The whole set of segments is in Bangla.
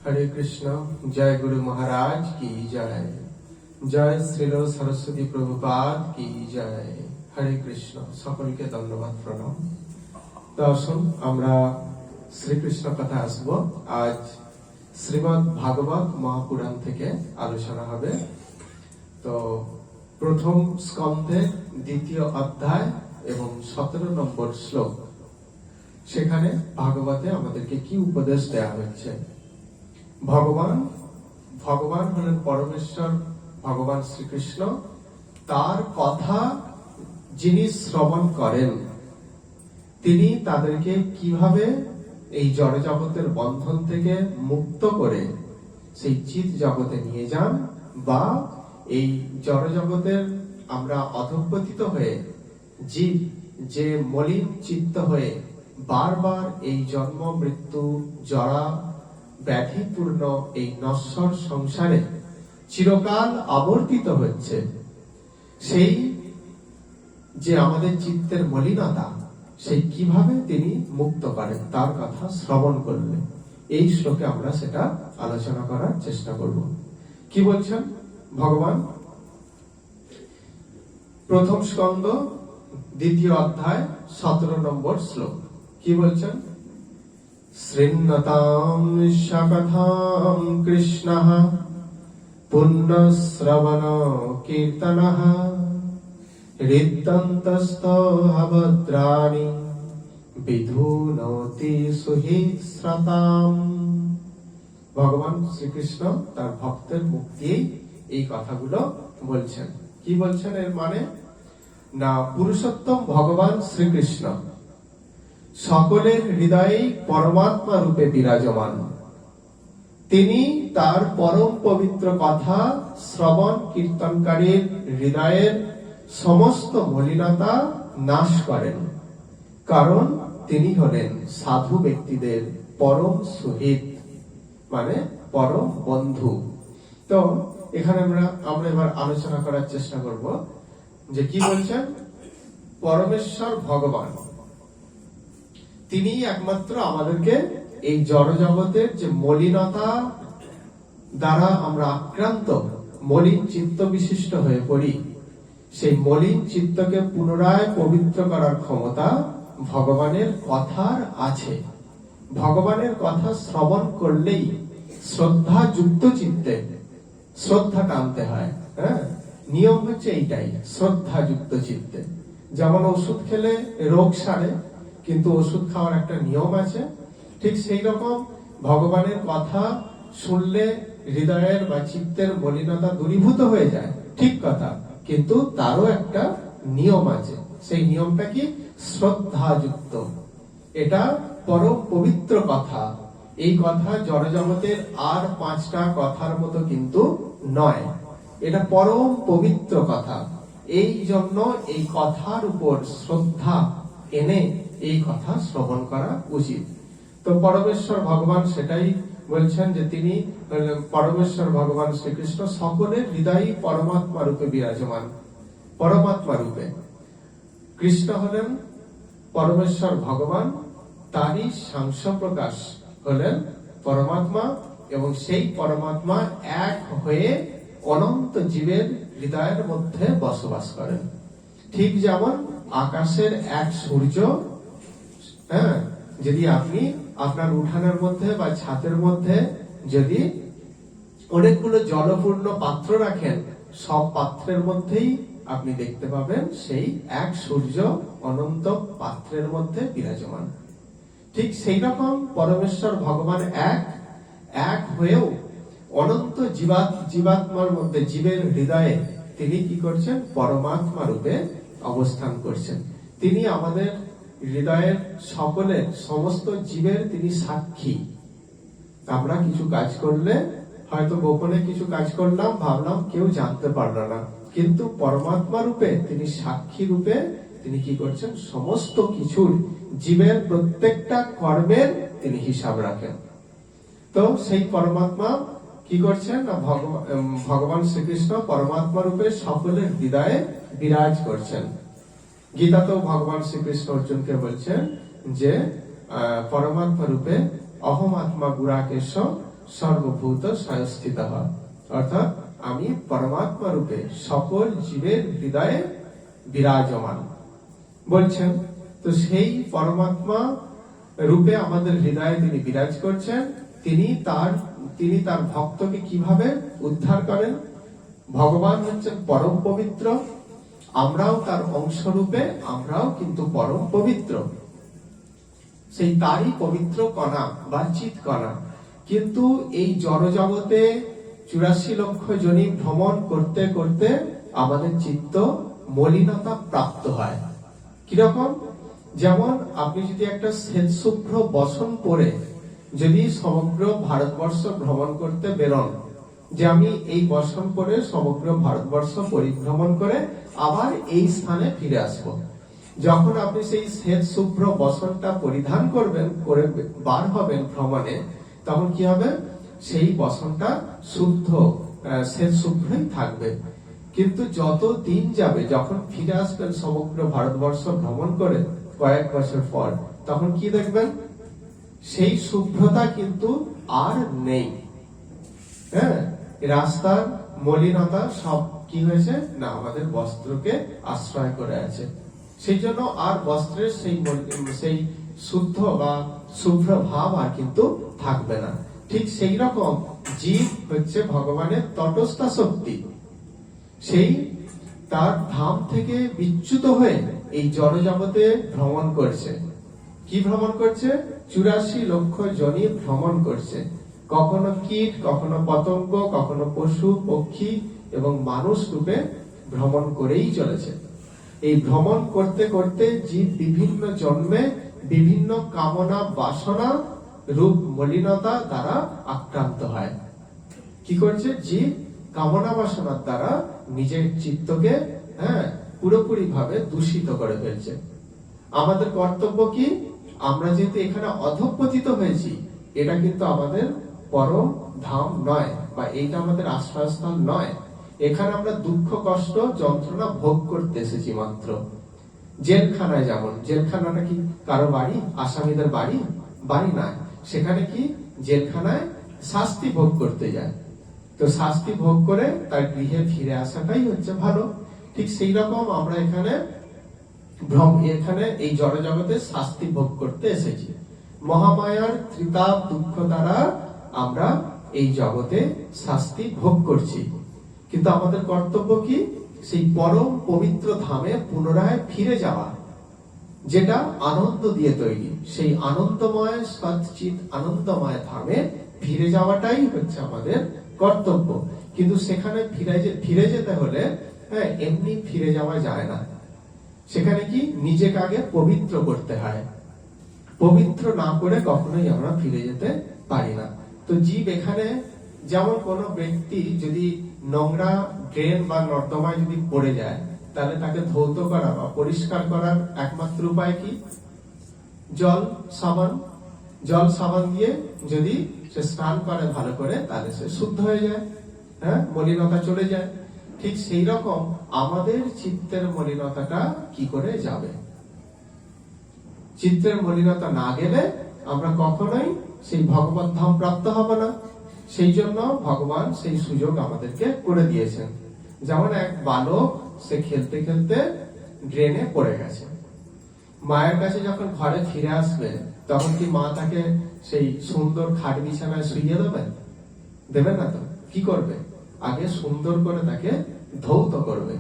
हरे कृष्ण। जय गुरु महाराज की जय। जय श्रील सरस्वती प्रभुपाद की जय। हरे कृष्ण। সকলকে ধন্যবাদ প্রণাম। তো আসুন আমরা শ্রীকৃষ্ণ কথা আসবো। আজ শ্রীমদ্ ভাগবত মহাপুরাণ থেকে আলোচনা হবে। তো প্রথম স্কন্ধে দ্বিতীয় অধ্যায় এবং 17 নম্বর শ্লোক, সেখানে ভাগবতে আমাদেরকে কি উপদেশ দেওয়া হচ্ছে। ভগবান হলেন পরমেশ্বর, ভগবান শ্রীকৃষ্ণ। তার কথা যিনি শ্রবণ করেন, তিনি তাদেরকে কিভাবে এই জড় জগতের বন্ধন থেকে মুক্ত করে সেই চিৎ জগতে নিয়ে যান, বা এই জড় জগতের আমরা অধঃপতিত হয়ে জীব যে মলিন চিত্ত হয়ে বারবার এই জন্ম মৃত্যু জরা ব্যাধিপূর্ণ এই নশ্বর সংসারে চিরকাল আবর্তিত হচ্ছে, সেই যে আমাদের চিত্তের মলিনতা, সেই কিভাবে তিনি মুক্ত করেন তার কথা শ্রবণ করলে এই শ্লোকে আমরা সেটা আলোচনা করার চেষ্টা করব। কি বলছেন ভগবান? প্রথম স্কন্ধ দ্বিতীয় অধ্যায় 17 নম্বর শ্লোক কি বলছেন? শৃণ্বতাম কথাম কৃষ্ণঃ পুণ্যশ্রবণ কীর্তনঃ হৃদ্যন্তস্থভদ্রাণি বিধুনতি সুহিশ্রতাম। ভগবান শ্রীকৃষ্ণ তার ভক্তের মুখ দিয়ে এই কথাগুলো বলছেন। কি বলছেন এর মানে? না, পুরুষোত্তম ভগবান শ্রীকৃষ্ণ সকলের হৃদয়ে পরমাত্মা রূপে বিরাজমান। তিনি তার পরম পবিত্র কথা শ্রবণ কীর্তনকারীর হৃদয়ের সমস্ত মলিনতা নাশ করেন, কারণ তিনি হলেন সাধু ব্যক্তিদের পরম সুহিত, মানে পরম বন্ধু। তো এখানে আমরা এবার আলোচনা করার চেষ্টা করব যে কি বলছেন পরমেশ্বর ভগবান। তিনি একমাত্র আমাদেরকে এই জড় জগতের যে মলিনতা দ্বারা আমরা আক্রান্ত, মলিন চিত্ত বিশিষ্ট হয়ে পড়ি, সেই মলিন চিত্তকে পুনরায় পবিত্র করার ক্ষমতা ভগবানের কথার আছে। ভগবানের কথা শ্রবণ করলেই শ্রদ্ধা যুক্ত চিত্তে শ্রদ্ধাটা আনতে হয়। হ্যাঁ, নিয়ম হচ্ছে এইটাই, শ্রদ্ধা যুক্ত চিত্তে। যেমন ওষুধ খেলে রোগ সারে, কিন্তু ওষুধ খাওয়ার একটা নিয়ম আছে, ঠিক সেই রকম ভগবানের কথা শুনলে হৃদয়ের বা চিত্তের মলিনতা দূরীভূত হয়ে যায়, ঠিক কথা, কিন্তু তারও একটা নিয়ম আছে। সেই নিয়মটা কি? শ্রদ্ধাযুক্ত। এটা পরম পবিত্র কথা। এই কথা জড়জগতের আর 5টা কথার মতো কিন্তু নয়, এটা পরম পবিত্র কথা। এই জন্য এই কথার উপর শ্রদ্ধা এনে এই কথা শ্রবণ করা উচিত। তো পরমেশ্বর ভগবান সেটাই বলছেন যে তিনি পরমেশ্বর ভগবান শ্রীকৃষ্ণ সকলের হৃদয়ে পরমাত্মা রূপে বিরাজমান। পরমাত্মা রূপে কৃষ্ণ হলেন পরমেশ্বর ভগবান, তারই সাংস প্রকাশ হলেন পরমাত্মা, এবং সেই পরমাত্মা এক হয়ে অনন্ত জীবের হৃদয়ের মধ্যে বসবাস করেন। ঠিক যেমন আকাশের এক সূর্য, হ্যাঁ, যদি আপনি আপনার উঠানের মধ্যে বা ছাদের মধ্যে যদি অনেকগুলো জলপূর্ণ পাত্র রাখেন, সব পাত্রের মধ্যেই আপনি দেখতে পাবেন সেই এক সূর্য অনন্ত পাত্রের মধ্যে বিরাজমান। ঠিক সেই রকম পরমেশ্বর ভগবান এক হয়েও অনন্ত জীবাত্মার মধ্যে, জীবের হৃদয়ে তিনি কি করছেন? পরমাত্মা রূপে অবস্থান করছেন। তিনি আমাদের হৃদয়ের সকলের, সমস্ত জীবের তিনি সাক্ষী। আমরা কিছু কাজ করলে, হয়তো গোপনে কিছু কাজ করলাম, ভাবলাম কেউ জানতে পারলো না, কিন্তু পরমাত্মা রূপে তিনি সাক্ষী রূপে তিনি কি করছেন? সমস্ত কিছুর, জীবের প্রত্যেকটা কর্মের তিনি হিসাব রাখেন। তো সেই পরমাত্মা কি করছেন? না, ভগবান শ্রীকৃষ্ণ পরমাত্মা রূপে সকলের হৃদয়ে বিরাজ করছেন। গীতাতেও ভগবান শ্রীকৃষ্ণ অর্জুনকে বলছেন যে পরমাত্মা রূপে অহম আত্মা গুরাকেশ সর্বভূত সংস্থিত, অর্থাৎ আমি পরমাত্মা রূপে সকল জীবের হৃদয়ে বিরাজমান বলছেন। তো সেই পরমাত্মা রূপে আমাদের হৃদয়ে তিনি বিরাজ করছেন। তিনি তার ভক্তকে কিভাবে উদ্ধার করেন? ভগবান হচ্ছেন পরম পবিত্র, আমরাও তার অংশ রূপে আমরাও কিন্তু পরম পবিত্র, সেই তারই পবিত্র কণা বা চিৎ কণা। কিন্তু এই জড় জগতে 84 লক্ষ জনি ভ্রমণ করতে করতে আমাদের চিত্ত মলিনতা প্রাপ্ত হয়। কিরকম? যেমন আপনি যদি একটা শ্বেত শুভ্র বসন পরে যদি সমগ্র ভারতবর্ষ ভ্রমণ করতে বেরোন, যে আমি এই বসন পরে সমগ্র ভারতবর্ষ পরিভ্রমণ করে আবার এই স্থানে ফিরে আসবো, যখন আপনি সেই শ্বেত শুভ্র বসনটা পরিধান করবেন, করে বার হবেন ভ্রমণে, তখন কি হবে? সেই বসনটা শুদ্ধ শ্বেত শুভ্রই থাকবে। কিন্তু যত দিন যাবে, যখন ফিরে আসবেন সমগ্র ভারতবর্ষ ভ্রমণ করে কয়েক বছর পর, তখন কি দেখবেন? সেই শুভ্রতা কিন্তু আর নেই। হ্যাঁ, রাস্তার মলিনতা সব কি হয়েছে না আমাদের বস্ত্রকে আশ্রয় করে আছে। সেই জন্য আর বস্ত্রের সেই শুদ্ধ বা শুভ্র ভাব আর কিন্তু থাকবে না। ঠিক সেই রকম জীব হচ্ছে ভগবানের তটস্থ শক্তি, সেই তার ধাম থেকে বিচ্যুত হয়ে এই জড় জগতে ভ্রমণ করছে। কি ভ্রমণ করছে? 84 লক্ষ জনি ভ্রমণ করছে, কখনো কীট, কখনো পতঙ্গ, কখনো পশু পক্ষী এবং মানুষ রূপে ভ্রমণ করেই চলেছে। এই ভ্রমণ করতে করতে জীব বিভিন্ন জন্মে বিভিন্ন কামনা বাসনা রূপ মলিনতা দ্বারা আক্রান্ত হয়। কি করছে? জীব কামনা বাসনার দ্বারা নিজের চিত্তকে পুরোপুরি ভাবে দূষিত করে ফেলছে। আমাদের কর্তব্য কি? আমরা যেহেতু এখানে অধঃপতিত হয়েছি, এটা কিন্তু আমাদের পরম ধাম নয়, বা এইটা আমাদের আশ্রয়স্থল নয়। এখানে আমরা দুঃখ কষ্ট যন্ত্রণা ভোগ করতে এসেছি মাত্র। জেলখানায় যেমন, জেলখানাটা কি কারো বাড়ি? আসামিদের বাড়ি? বাড়ি নয়। সেখানে কি জেলখানায় শাস্তি ভোগ করতে যায়। তো শাস্তি ভোগ করে তার গৃহে ফিরে আসাটাই হচ্ছে ভালো। ঠিক সেই রকম আমরা এখানে এই জড় জগতে শাস্তি ভোগ করতে এসেছি। মহামায়ার ত্রিতাপ দুঃখ দ্বারা আমরা এই জগতে শাস্তি ভোগ করছি। কিন্তু আমাদের কর্তব্য কি? সেই পরম পবিত্র ধামে পুনরায় ফিরে যাওয়া, যেটা আনন্দ দিয়ে তৈরি। সেই আনন্দময় সচ্চিত আনন্দময় ধামে ফিরে যাওয়াটাই হচ্ছে আমাদের কর্তব্য। কিন্তু সেখানে ফিরে যেতে হলে এমনি ফিরে যাওয়া যায় না। সেখানে কি নিজেকে আগে পবিত্র করতে হয়। পবিত্র না করে কখনোই আমরা ফিরে যেতে পারি না। তো জীব এখানে, যেমন কোন ব্যক্তি যদি নোংরা ড্রেন বা নর্দমায় যদি পড়ে যায়, তাহলে তাকে ধৌত করা বা পরিষ্কার করার একমাত্র উপায় কি? জল সাবান দিয়ে যদি সে স্নান করে ভালো করে, তাহলে সে শুদ্ধ হয়ে যায়, মলিনতা চলে যায়। ঠিক সেই রকম আমাদের চিত্তের মলিনতাটা কি করে যাবে? চিত্তের মলিনতা না গেলে আমরা কখনোই সেই ভগবত ধাম প্রাপ্ত হব না। সেই জন্য ভগবান সেই সুযোগ আমাদেরকে করে দিয়েছেন। যেমন এক বালক, সে খেলতে খেলতে ড্রেনে পড়ে গেছে। মায়ের কাছে যখন ঘরে ফিরে আসবে, তখন কি মা তাকে সেই সুন্দর খাট বিছানায় শুইয়ে দেবে না? তো কি করবে? আগে সুন্দর করে তাকে ধৌত করবে।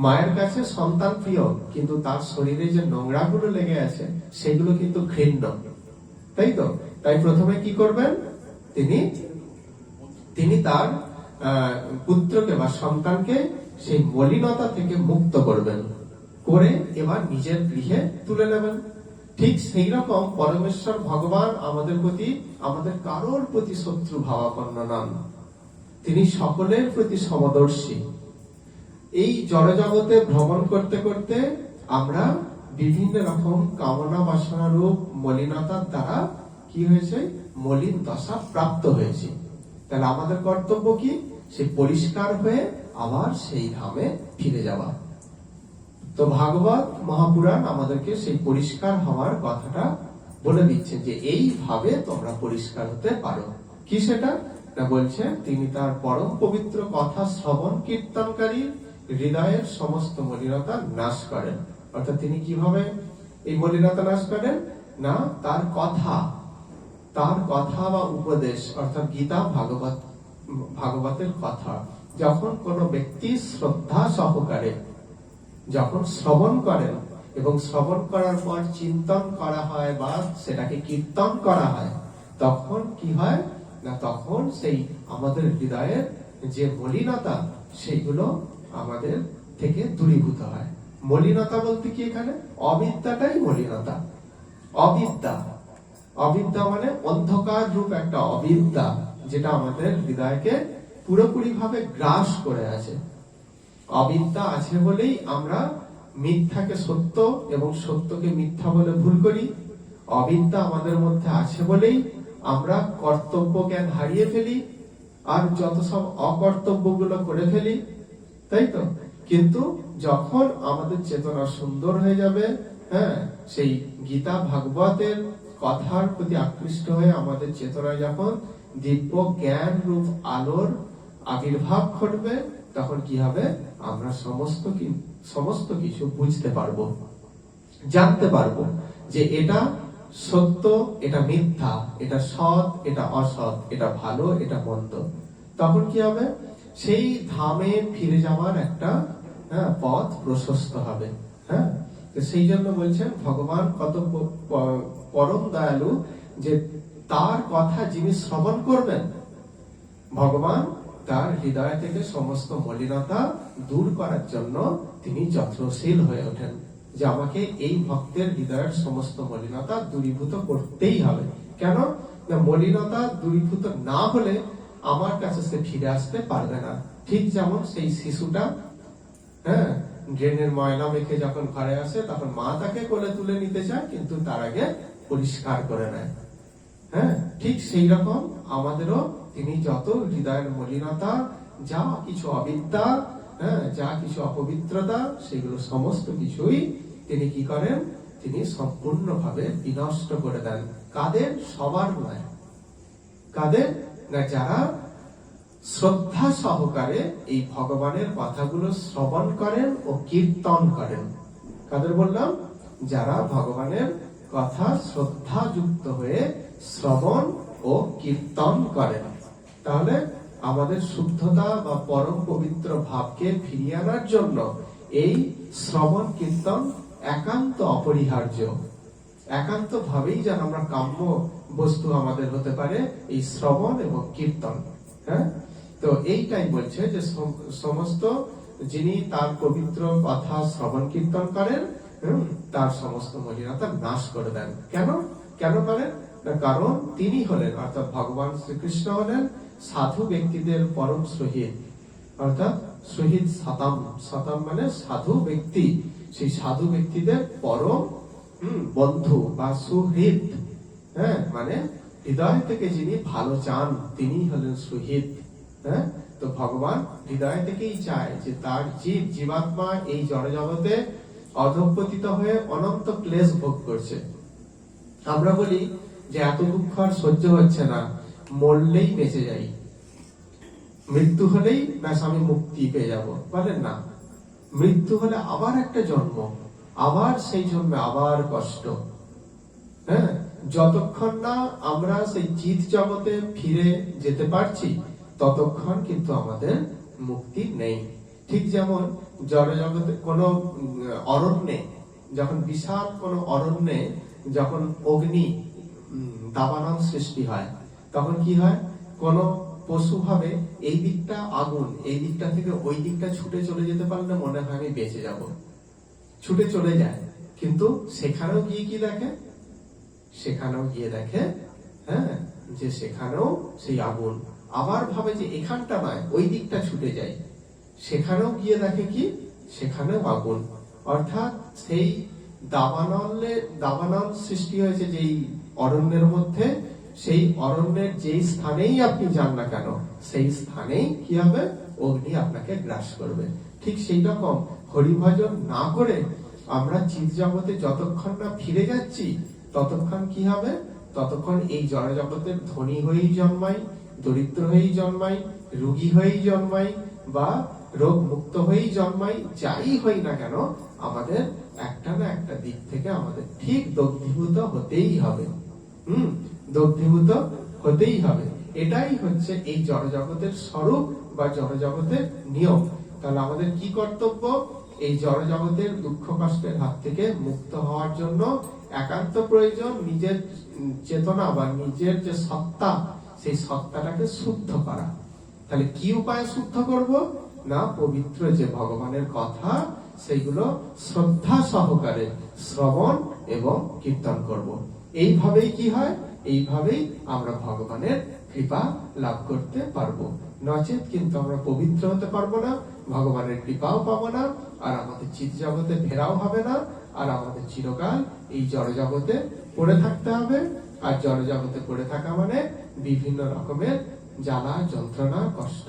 মায়ের কাছে সন্তান প্রিয়, কিন্তু তার শরীরে যে নোংরা গুলো লেগে আছে সেগুলো কিন্তু ঘৃণ্য, তাই তো? তাই প্রথমে কি করবেন? তিনি তার পুত্রকে বা সন্তানকে সেই মলিনতা থেকে মুক্ত করবেন, করে এবার নিজের গৃহে তুলে নেবেন। ঠিক সেই রকম পরমেশ্বর ভগবান আমাদের প্রতি, আমাদের কারোর প্রতি শত্রু ভাবাপন্ন নন। তিনি সকলের প্রতি সমদর্শী। এই জড়জগতে ভ্রমণ করতে করতে আমরা বিভিন্ন রকম কামনা বাসনা রূপ মলিনতার দ্বারা কি হয়েছে? মলিন দশা প্রাপ্ত হয়েছে। তাহলে আমাদের কর্তব্য কি? সে পরিষ্কার হয়ে আবার সেই ধামে ফিরে যাওয়া। তো ভাগবত মহাপুরাণ আমাদেরকে সেই পরিষ্কার হওয়ার কথাটা বলে দিচ্ছেন, যে এইভাবে তোমরা পরিষ্কার হতে পারো। কি সেটা না, বলছে তিনি তার পরম পবিত্র কথা শ্রবণ কীর্তনকারী হৃদয়ের সমস্ত মলিনতা নাশ করেন। অর্থাৎ তিনি কিভাবে এই মলিনতা নাশ করেন না, তার কথা বা উপদেশ অর্থাৎ গীতা ভাগবতের কথা যখন কোনো ব্যক্তি শ্রদ্ধা সহকারে যখন শ্রবণ করেন এবং শ্রবণ করার পর চিন্তন করা হয় বা সেটাকে কীর্তন করা হয়, তখন কি হয় না, তখন সেই আমাদের হৃদয়ের যে মলিনতা সেইগুলো আমাদের থেকে দূরীভূত হয়। মলিনতা বলতে কি, এখানে অবিদ্যাটাই মলিনতা। অবিদ্যা মানে অন্ধকার রূপ একটা অবিদ্যা, যেটা আমাদের হৃদয়কে পুরোপুরি ভাবে গ্রাস করে আছে। অবিদ্যা আছে বলেই আমরা মিথ্যাকে সত্য এবং সত্যকে মিথ্যা বলে ভুল করি। অবিদ্যা আমাদের মধ্যে আছে বলেই আমরা কর্তব্য জ্ঞান হারিয়ে ফেলি আর যত সব অকর্তব্যগুলো করে ফেলি, তাই তো। কিন্তু যখন আমাদের চেতনা সুন্দর হয়ে যাবে, হ্যাঁ, সেই গীতা ভাগবতের কথার প্রতি আকৃষ্ট হয়ে আমাদের চেতনায় যখন দিব্য জ্ঞান রূপ আলোর আবির্ভাব ঘটবে, তখন কি হবে, আমরা সমস্ত কিছু বুঝতে পারবো, জানতে পারবো যে এটা সত্য, এটা মিথ্যা, এটা সৎ, এটা অসৎ, এটা ভালো, এটা মন্দ। তখন কি হবে, সেই ধামে ফিরে যাওয়ার একটা পথ প্রশস্ত হবে। হ্যাঁ, সেই জন্য বলছেন ভগবান কত পরম দয়ালু, যে তার কথা যিনি শ্রবণ করবেন, ভগবান তার হৃদয় থেকে সমস্ত মলিনতা দূর করার জন্য তিনি যত্নশীল হয়ে ওঠেন, যে আমাকে এই ভক্তের হৃদয়ের সমস্ত মলিনতা দূরীভূত করতেই হবে। কেন না, মলিনতা দূরীভূত না হলে আমার কাছে সে ফিরে আসতে পারবে না। ঠিক যেমন সেই শিশুটা ড্রেনের ময়লা মেখে যখন ঘরে আসে, তখন মা তাকে কোলে তুলে নিতে চায়, কিন্তু তার আগে পরিষ্কার করে নেয়। হ্যাঁ, ঠিক সেই রকম আমাদেরও তিনি যত হৃদয়ের মলিনতা, যা কিছু অবিদ্যা, যা কিছু অপবিত্রতা, সেগুলো সমস্ত কিছুই তিনি কি করেন, তিনি সম্পূর্ণভাবে বিনষ্ট করে দেন। কাদের? সবার নয়। কাদের না, যারা শ্রদ্ধা সহকারে এই ভগবানের কথাগুলো শ্রবণ করেন ও কীর্তন করেন। কাদের বললাম? যারা ভগবানের কথা শ্রদ্ধা যুক্ত হয়ে শ্রবণ ও কীর্তন করেন। তাহলে আমাদের শুদ্ধতা বা পরম পবিত্র ভাবকে ফিরিয়ে আনার জন্য এই শ্রবণ কীর্তন একান্ত অপরিহার্য। একান্ত ভাবেই যেন আমরা কাম্য বস্তু আমাদের হতে পারে এই শ্রবণ এবং কীর্তন। হ্যাঁ, তো এইটাই বলছে যে সমস্ত যিনি তার পবিত্র কথা শ্রবণ কীর্তন করেন, তার সমস্ত মলিনতা নাশ করে দেন। কেন করেন? কারণ তিনি হলেন, অর্থাৎ ভগবান শ্রীকৃষ্ণ হলেন সাধু ব্যক্তিদের পরম শহীদ, অর্থাৎ শহীদ সতম মানে সাধু ব্যক্তি। সেই সাধু ব্যক্তিদের পরম বন্ধু বা সুহৃদ, হ্যাঁ, মানে হৃদয় থেকে যিনি ভালো চান, তিনি হলেন সুহৃদ। হ্যাঁ, তো ভগবান হৃদয় থেকেই চায় যে তার জীবাত্মা এই জড় জগতে অধঃপতিত হয়ে অনন্ত ক্লেশ ভোগ করছে। আমরা বলি যে এত দুঃখ আর সহ্য হচ্ছে না, মরলেই বেঁচে যাই, মৃত্যু হলেই ব্যাস আমি মুক্তি পেয়ে যাব। বলেন না, মৃত্যু হলে আবার একটা জন্ম, আবার সেই জন্মে আবার কষ্ট। হ্যাঁ, যতক্ষণ না আমরা সেই চিৎ জগতে ফিরে যেতে পারছি, ততক্ষণ কিন্তু আমাদের মুক্তি নেই। ঠিক যেমন জড় জগতে কোনো অরণ্যে, যখন বিশাল কোনো অরণ্যে যখন অগ্নি দাবানল সৃষ্টি হয়, তখন কি হয়, কোন পশু ভাবে এই দিকটা আগুন, এই দিকটা থেকে ওই দিকটা ছুটে চলে যেতে পারলে মনে হয় আমি বেঁচে যাব, ছুটে চলে যায়। কিন্তু সেখানেও গিয়ে কি দেখে, সেখানেও গিয়ে দেখে যে সেখানেও সেই আগুন। আবার ভাবে যে এখানটা নয়, ওই দিকটা ছুটে যায়, সেখানেও গিয়ে দেখে কি, সেখানেও আগুন। অর্থাৎ সেই দাবানল সৃষ্টি হয়েছে যেই অরণ্যের মধ্যে, সেই অরণ্যের যেই স্থানেই আপনি যান না কেন, সেই স্থানেই কি হবে, অগ্নি আপনাকে গ্রাস করবে। ঠিক সেই রকম হরিভজন না করে আমরা চিৎ জগতে যতক্ষণ না ফিরে যাচ্ছি, ততক্ষণ কি হবে ততক্ষণ এই জড় জগতের ধনী হয়েই জন্মাই, দরিদ্র হয়েই জন্মাই, রোগী হয়েই জন্মাই, বা রোগ মুক্ত হয়েই জন্মাই, যাই হই না কেন, আমাদের একটা না একটা দিক থেকে আমাদের ঠিক দগ্ধীভূত হতেই হবে। দগ্ধীভূত হতেই হবে। এটাই হচ্ছে এই জড় জগতের স্বরূপ বা জড় জগতের নিয়ম। তাহলে আমাদের কি কর্তব্য? এই জড় জগতের দুঃখ কষ্টের হাত থেকে মুক্ত হওয়ার জন্য একান্ত প্রয়োজন নিজের চেতনা বা নিজের যে সত্তা, সেই সত্তাটাকে শুদ্ধ করা। তাহলে কি উপায়ে শুদ্ধ করব? না, পবিত্র যে ভগবানের কথা, সেইগুলো শ্রদ্ধা সহকারে শ্রবণ এবং কীর্তন করব। এইভাবেই কি হয়? এইভাবেই আমরা ভগবানের কৃপা লাভ করতে পারবো। নচেত কিন্তু আমরা পবিত্র হতে পারবো না, ভগবানের কৃপাও পাবো না, আর আমাদের চিৎ জগতে ফেরাও হবে না, আর আমাদের চিরকাল এই জড় জগতে পড়ে থাকতে হবে। আর জড় জগতে পড়ে থাকা মানে বিভিন্ন রকমের জ্বালা, যন্ত্রণা, কষ্ট,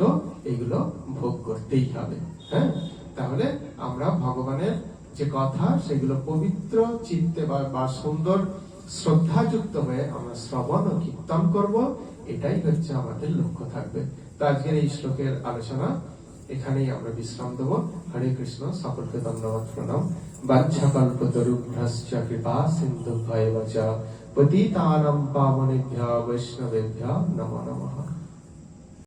এগুলো ভোগ করতেই হবে। হ্যাঁ, তাহলে আমরা ভগবানের যে কথা, সেগুলো পবিত্র চিত্তে বা সুন্দর শ্রদ্ধাযুক্ত হয়ে আমরা শ্রবণ ও কীর্তন করব। এটাই হচ্ছে আমাদের লক্ষ্য থাকবে। তো আজকের এই শ্লোকের আলোচনা এখানেই আমরা বিশ্রাম দেব। হরে কৃষ্ণ, সকলকে ধন্যবাদ, প্রণাম। বাঞ্ছাকল্পতরুভ্যশ্চ কৃপা সিন্ধুভ্যেব চ পতিতানাং পাবনেভ্যো বৈষ্ণবেভ্যো নমো নমঃ।